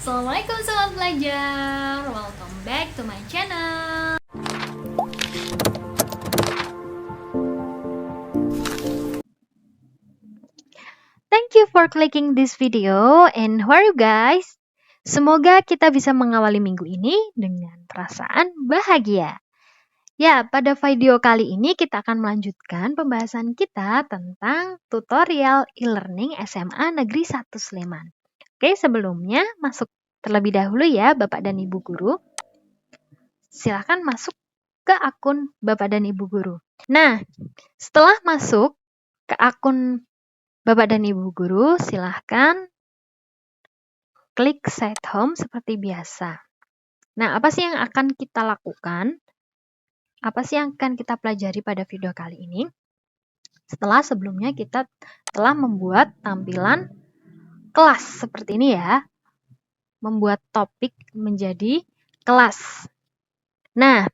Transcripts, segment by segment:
Assalamualaikum sobat belajar, welcome back to my channel. Thank you for clicking this video, and how are you guys? Semoga kita bisa mengawali minggu ini dengan perasaan bahagia. Ya, pada video kali ini kita akan melanjutkan pembahasan kita tentang tutorial e-learning SMA Negeri 1 Sleman. Oke, sebelumnya masuk terlebih dahulu ya Bapak dan Ibu Guru. Silahkan masuk ke akun Bapak dan Ibu Guru. Nah, setelah masuk ke akun Bapak dan Ibu Guru, silahkan klik Site Home seperti biasa. Nah, apa sih yang akan kita lakukan? Apa sih yang akan kita pelajari pada video kali ini? Setelah sebelumnya kita telah membuat tampilan kelas seperti ini ya. Membuat topik menjadi kelas. Nah,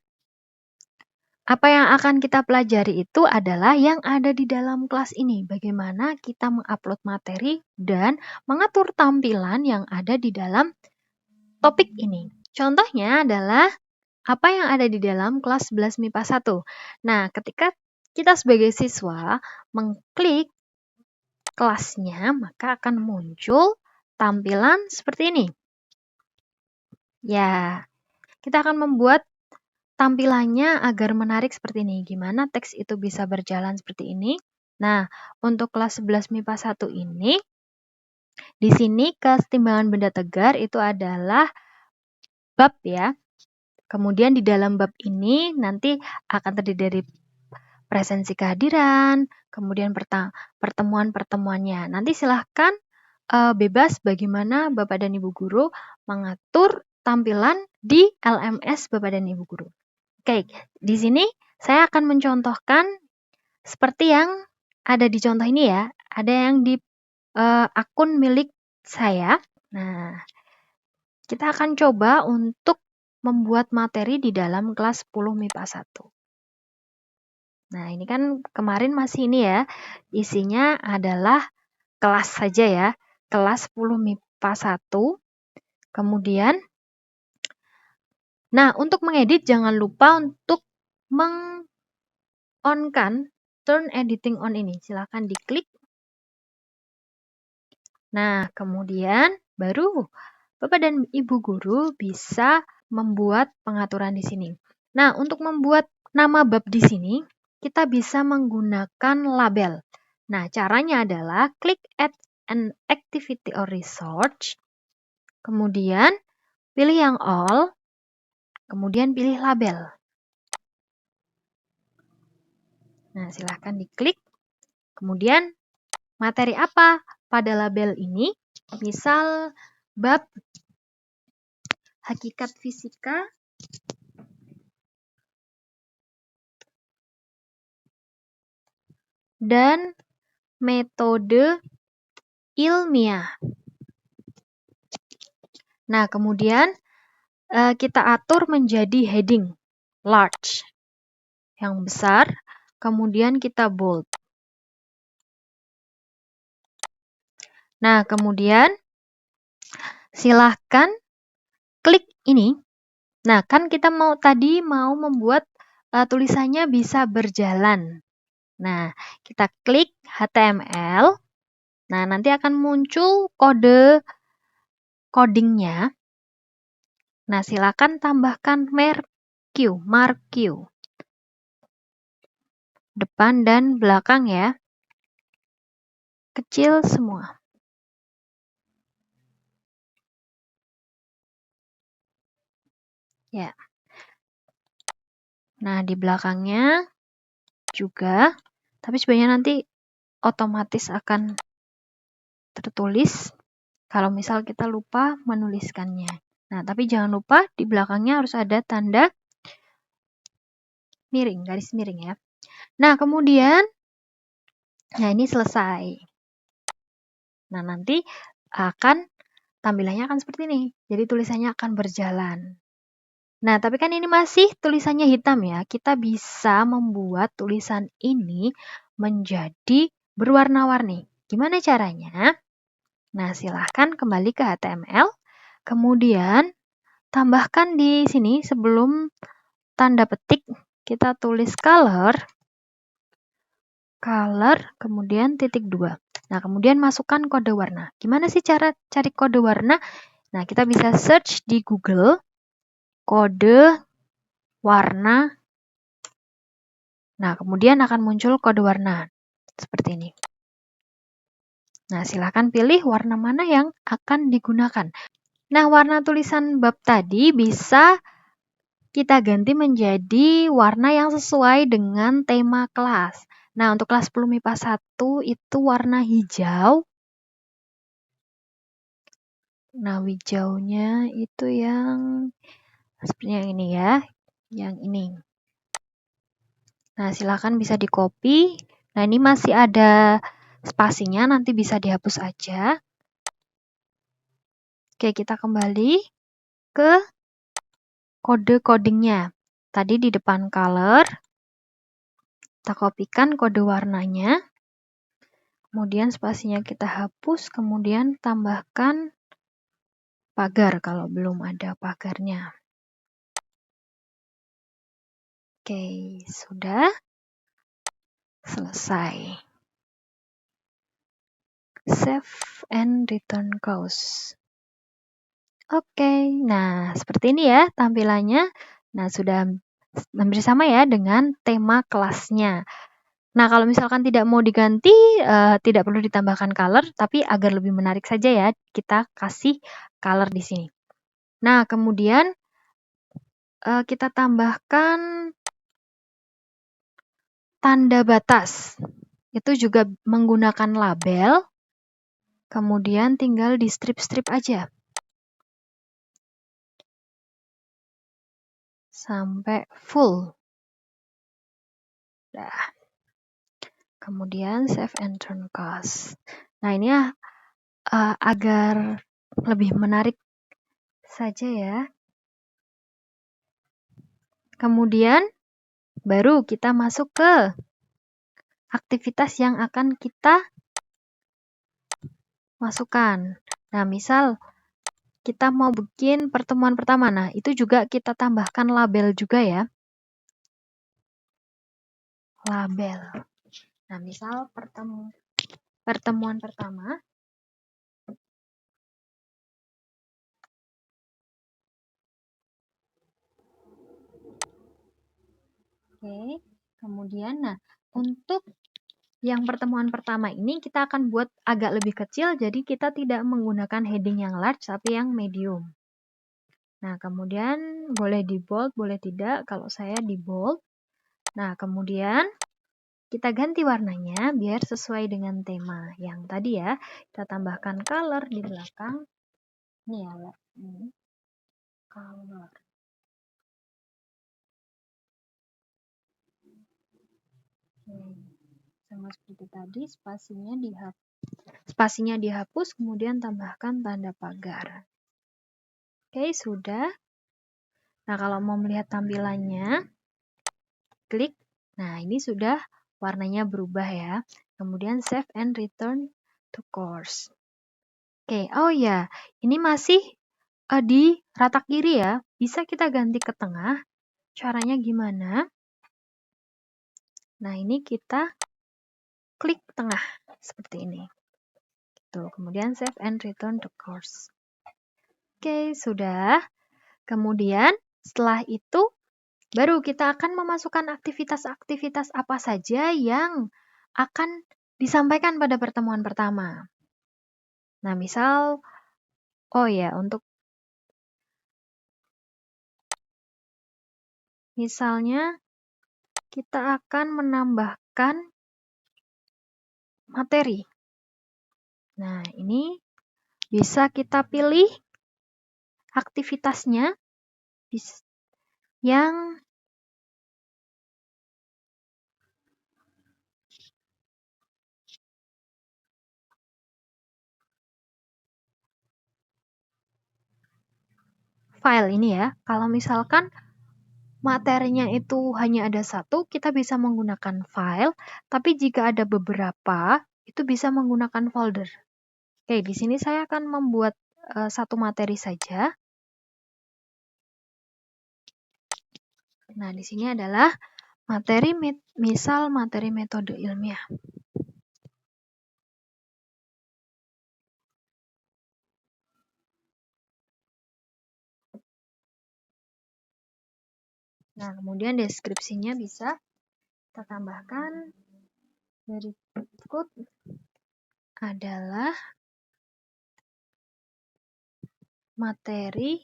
apa yang akan kita pelajari itu adalah yang ada di dalam kelas ini. Bagaimana kita mengupload materi dan mengatur tampilan yang ada di dalam topik ini. Contohnya adalah apa yang ada di dalam kelas 11 MIPA 1. Nah, ketika kita sebagai siswa mengklik kelasnya, maka akan muncul tampilan seperti ini. Ya, kita akan membuat tampilannya agar menarik seperti ini. Gimana teks itu bisa berjalan seperti ini? Nah, untuk kelas 11 MIPA 1 ini, di sini kesetimbangan benda tegar itu adalah bab ya. Kemudian di dalam bab ini nanti akan terdiri dari presensi kehadiran, kemudian pertemuan-pertemuannya. Nanti silahkan bebas bagaimana Bapak dan Ibu Guru mengatur tampilan di LMS Bapak dan Ibu Guru. Oke, di sini saya akan mencontohkan seperti yang ada di contoh ini ya. Ada yang di akun milik saya. Nah, kita akan coba untuk membuat materi di dalam kelas 10 MIPA 1. Nah, ini kan kemarin masih ini ya. Isinya adalah kelas saja ya. Kelas 10 MIPA 1. Kemudian nah, untuk mengedit jangan lupa untuk meng-on-kan turn editing on ini. Silakan diklik. Nah, kemudian baru Bapak dan Ibu Guru bisa membuat pengaturan di sini. Nah, untuk membuat nama bab di sini, kita bisa menggunakan label. Nah, caranya adalah klik add an activity or resource, kemudian pilih yang all, kemudian pilih label. Nah, silahkan diklik. Kemudian, materi apa pada label ini? Misal, bab hakikat fisika dan metode ilmiah. Nah, kemudian kita atur menjadi heading large, yang besar, kemudian kita bold. Nah, kemudian silahkan klik ini. Nah, kan kita tadi mau membuat tulisannya bisa berjalan. Nah, kita klik HTML. Nah, nanti akan muncul kode codingnya. Nah, silakan tambahkan marq. Depan dan belakang ya. Kecil semua. Ya. Nah, di belakangnya juga, tapi sebenarnya nanti otomatis akan tertulis kalau misal kita lupa menuliskannya. Nah, tapi jangan lupa di belakangnya harus ada tanda miring, garis miring ya. Nah, kemudian, nah ini selesai. Nah, nanti tampilannya akan seperti ini. Jadi tulisannya akan berjalan. Nah, tapi kan ini masih tulisannya hitam ya. Kita bisa membuat tulisan ini menjadi berwarna-warni. Gimana caranya? Nah, silahkan kembali ke HTML. kemudian tambahkan di sini sebelum tanda petik, kita tulis color, kemudian titik 2. Nah, kemudian masukkan kode warna. Gimana sih cara cari kode warna? Nah, kita bisa search di Google, kode warna. Nah, kemudian akan muncul kode warna. Seperti ini. Nah, silahkan pilih warna mana yang akan digunakan. Nah, warna tulisan bab tadi bisa kita ganti menjadi warna yang sesuai dengan tema kelas. Nah, untuk kelas 10 MIPA 1 itu warna hijau. Nah, hijaunya itu yang seperti yang ini ya, yang ini. Nah, silahkan bisa di-copy. Nah, ini masih ada spasinya, nanti bisa dihapus aja. Oke, kita kembali ke kode codingnya. Tadi di depan color, kita kopikan kode warnanya. Kemudian spasinya kita hapus, kemudian tambahkan pagar kalau belum ada pagarnya. Oke, sudah selesai. Save and return course. Oke, nah seperti ini ya tampilannya. Nah, sudah hampir sama ya dengan tema kelasnya. Nah, kalau misalkan tidak mau diganti, tidak perlu ditambahkan color, tapi agar lebih menarik saja ya, kita kasih color di sini. Nah, kemudian kita tambahkan tanda batas. Itu juga menggunakan label, kemudian tinggal di strip-strip aja. Sampai full. Nah, kemudian save and turn course. Nah, ini ya agar lebih menarik saja ya. Kemudian baru kita masuk ke aktivitas yang akan kita masukkan. Nah, misal kita mau bikin pertemuan pertama. Nah, itu juga kita tambahkan label juga ya. Label. Nah, misal pertemuan pertama. Oke, kemudian untuk yang pertemuan pertama ini kita akan buat agak lebih kecil, jadi kita tidak menggunakan heading yang large, tapi yang medium. Nah, kemudian boleh di bold, boleh tidak, kalau saya di bold. Nah, kemudian kita ganti warnanya biar sesuai dengan tema yang tadi ya. Kita tambahkan color di belakang. Ini ya, ini color. Sama seperti tadi, spasinya dihapus, kemudian tambahkan tanda pagar. Oke, sudah. Nah, kalau mau melihat tampilannya, klik. Nah, ini sudah warnanya berubah ya. Kemudian save and return to course. Oke, oh ya, ini masih di rata kiri ya. Bisa kita ganti ke tengah. Caranya gimana? Nah, ini kita klik tengah seperti ini. Tuh, kemudian save and return to course. Oke, sudah. Kemudian setelah itu baru kita akan memasukkan aktivitas-aktivitas apa saja yang akan disampaikan pada pertemuan pertama. Nah, misal, oh ya, untuk misalnya kita akan menambahkan materi. Nah, ini bisa kita pilih aktivitasnya yang file ini ya. Kalau misalkan materinya itu hanya ada satu, kita bisa menggunakan file, tapi jika ada beberapa, itu bisa menggunakan folder. Oke, di sini saya akan membuat satu materi saja. Nah, di sini adalah misal materi metode ilmiah. Nah, kemudian deskripsinya bisa kita tambahkan berikut adalah materi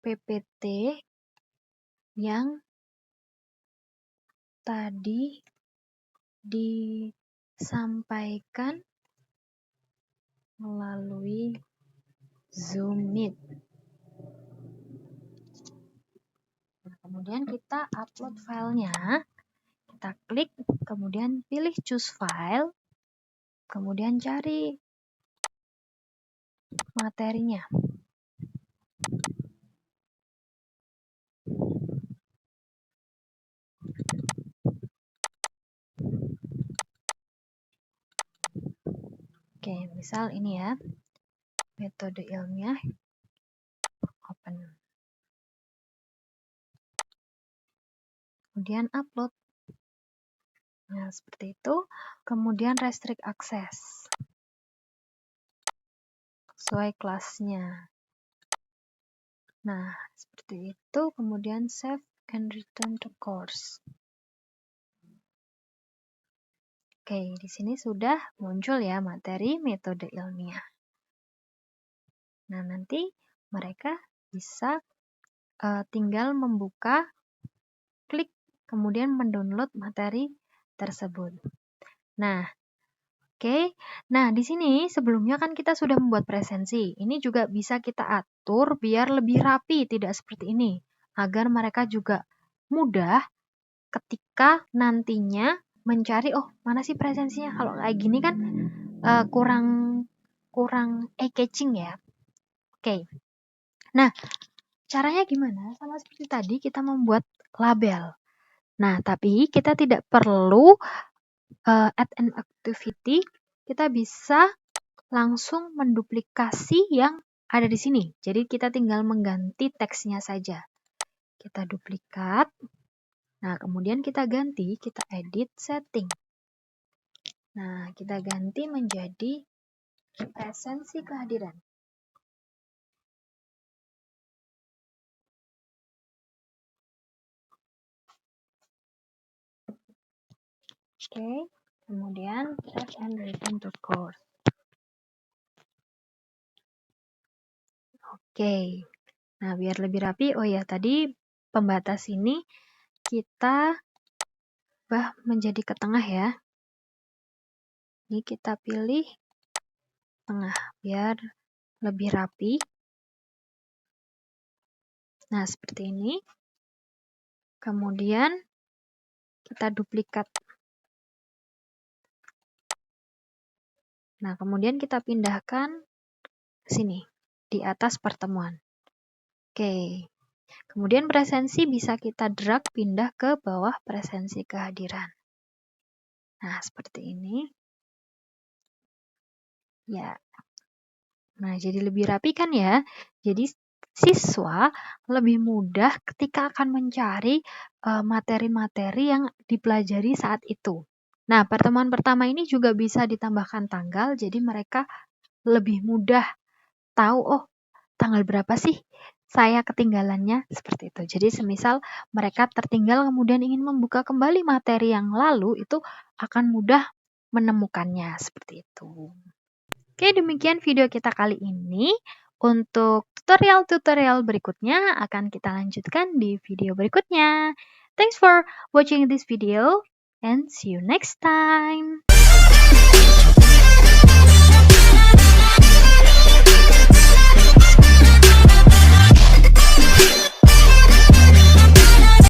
PPT yang tadi disampaikan melalui Zoom Meet. Nah, kemudian kita upload filenya, kita klik, kemudian pilih choose file, kemudian cari materinya. Oke, misal ini ya, metode ilmiah, open. Kemudian upload. Nah, seperti itu. Kemudian restrict access. Sesuai kelasnya. Nah, seperti itu. Kemudian save and return to course. Oke, di sini sudah muncul ya materi metode ilmiah. Nah, nanti mereka bisa tinggal membuka, klik, kemudian mendownload materi tersebut. Nah, oke. Nah, di sini sebelumnya kan kita sudah membuat presensi. Ini juga bisa kita atur biar lebih rapi, tidak seperti ini. Agar mereka juga mudah ketika nantinya mencari, oh mana sih presensinya? Kalau kayak gini kan kurang eye-catching ya. Oke. Nah, caranya gimana? Sama seperti tadi kita membuat label. Nah, tapi kita tidak perlu add an activity. Kita bisa langsung menduplikasi yang ada di sini. Jadi kita tinggal mengganti teksnya saja. Kita duplikat. Nah, kemudian kita ganti, kita edit setting. Nah, kita ganti menjadi presensi kehadiran. Oke, kemudian save and return to course. Oke, nah biar lebih rapi, oh ya tadi pembatas ini kita ubah menjadi ke tengah ya. Ini kita pilih tengah biar lebih rapi. Nah, seperti ini. Kemudian kita duplikat. Nah, kemudian kita pindahkan ke sini, di atas pertemuan. Oke. Kemudian presensi bisa kita drag pindah ke bawah presensi kehadiran. Nah, seperti ini. Ya. Nah, jadi lebih rapi kan ya? Jadi siswa lebih mudah ketika akan mencari materi-materi yang dipelajari saat itu. Nah, pertemuan pertama ini juga bisa ditambahkan tanggal, jadi mereka lebih mudah tahu, oh tanggal berapa sih saya ketinggalannya, seperti itu. Jadi semisal mereka tertinggal kemudian ingin membuka kembali materi yang lalu, itu akan mudah menemukannya, seperti itu. Oke, demikian video kita kali ini. Untuk tutorial-tutorial berikutnya akan kita lanjutkan di video berikutnya. Thanks for watching this video and see you next time.